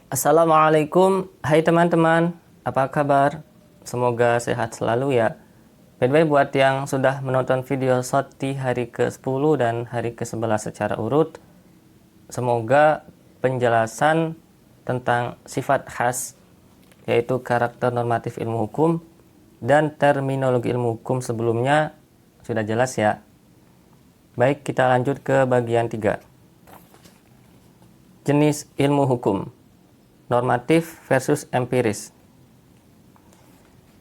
Assalamualaikum, hai teman-teman, apa kabar? Semoga sehat selalu ya. By the way, buat yang sudah menonton video short di hari ke-10 dan hari ke-11 secara urut, semoga penjelasan tentang sifat khas, yaitu karakter normatif ilmu hukum, dan terminologi ilmu hukum sebelumnya sudah jelas ya. Baik, kita lanjut ke bagian 3. Jenis ilmu hukum. Normatif versus empiris.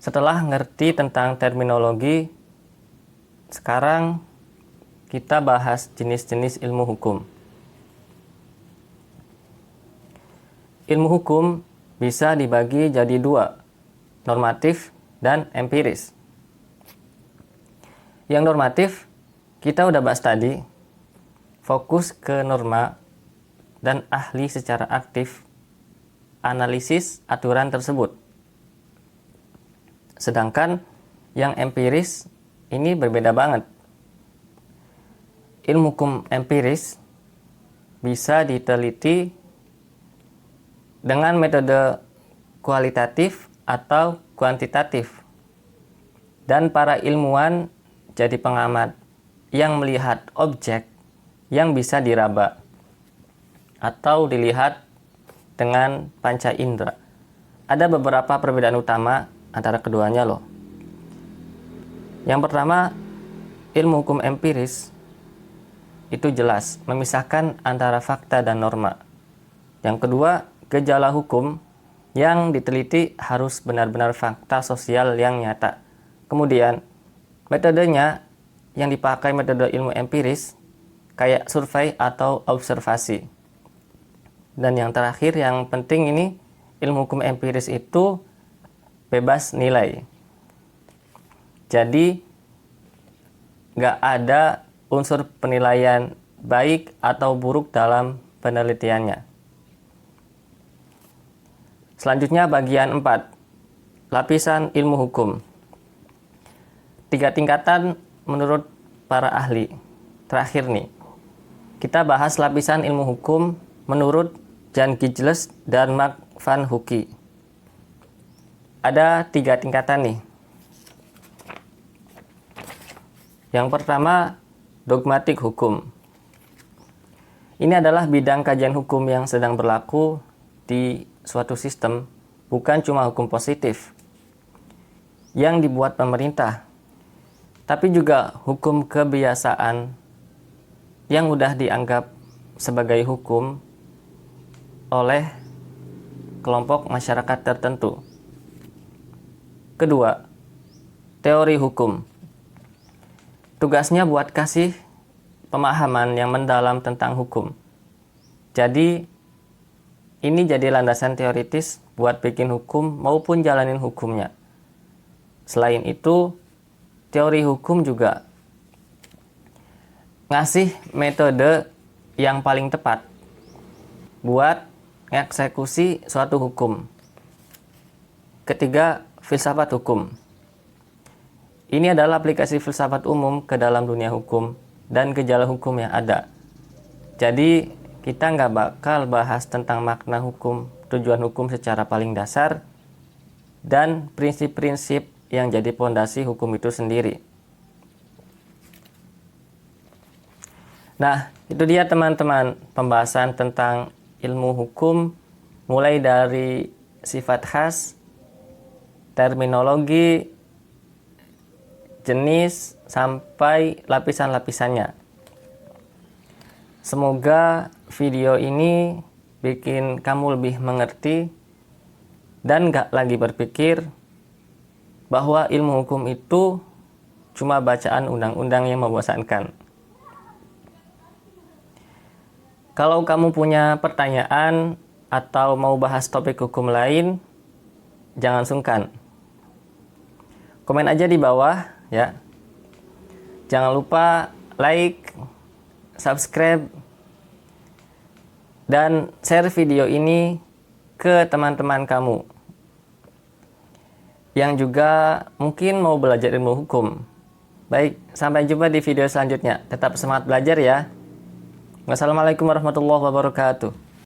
Setelah ngerti tentang terminologi, sekarang kita bahas jenis-jenis ilmu hukum. Ilmu hukum bisa dibagi jadi dua, normatif dan empiris. Yang normatif, kita udah bahas tadi, fokus ke norma dan ahli secara aktif analisis aturan tersebut. Sedangkan yang empiris ini berbeda banget. Ilmu hukum empiris bisa diteliti dengan metode kualitatif atau kuantitatif. Dan para ilmuwan jadi pengamat yang melihat objek yang bisa diraba atau dilihat dengan panca indera. Ada beberapa perbedaan utama antara keduanya loh. Yang pertama, ilmu hukum empiris itu jelas memisahkan antara fakta dan norma. Yang kedua, gejala hukum yang diteliti harus benar-benar fakta sosial yang nyata. Kemudian, metodenya yang dipakai metode ilmu empiris kayak survei atau observasi. Dan yang terakhir, yang penting ini, ilmu hukum empiris itu bebas nilai. Jadi, nggak ada unsur penilaian baik atau buruk dalam penelitiannya. Selanjutnya bagian 4, lapisan ilmu hukum. 3 tingkatan menurut para ahli. Terakhir nih, kita bahas lapisan ilmu hukum menurut Jan Gijles dan Mark Van Hookey. Ada 3 tingkatan nih. Yang pertama, dogmatik hukum. Ini adalah bidang kajian hukum yang sedang berlaku di suatu sistem, bukan cuma hukum positif yang dibuat pemerintah, tapi juga hukum kebiasaan yang udah dianggap sebagai hukum oleh kelompok masyarakat tertentu. Kedua, teori hukum. Tugasnya buat kasih pemahaman yang mendalam tentang hukum. Jadi, ini jadi landasan teoritis buat bikin hukum maupun jalanin hukumnya. Selain itu, teori hukum juga ngasih metode yang paling tepat buat eksekusi suatu hukum. Ketiga, filsafat hukum. Ini adalah aplikasi filsafat umum ke dalam dunia hukum dan gejala hukum yang ada. Jadi, kita nggak bakal bahas tentang makna hukum, tujuan hukum secara paling dasar, dan prinsip-prinsip yang jadi pondasi hukum itu sendiri. Nah, itu dia teman-teman pembahasan tentang ilmu hukum, mulai dari sifat khas, terminologi, jenis, sampai lapisan-lapisannya. Semoga video ini bikin kamu lebih mengerti dan gak lagi berpikir bahwa ilmu hukum itu cuma bacaan undang-undang yang membosankan. Kalau kamu punya pertanyaan atau mau bahas topik hukum lain, jangan sungkan. Komen aja di bawah ya. Jangan lupa like, subscribe, dan share video ini ke teman-teman kamu yang juga mungkin mau belajar ilmu hukum. Baik, sampai jumpa di video selanjutnya. Tetap semangat belajar ya. Wassalamualaikum warahmatullahi wabarakatuh.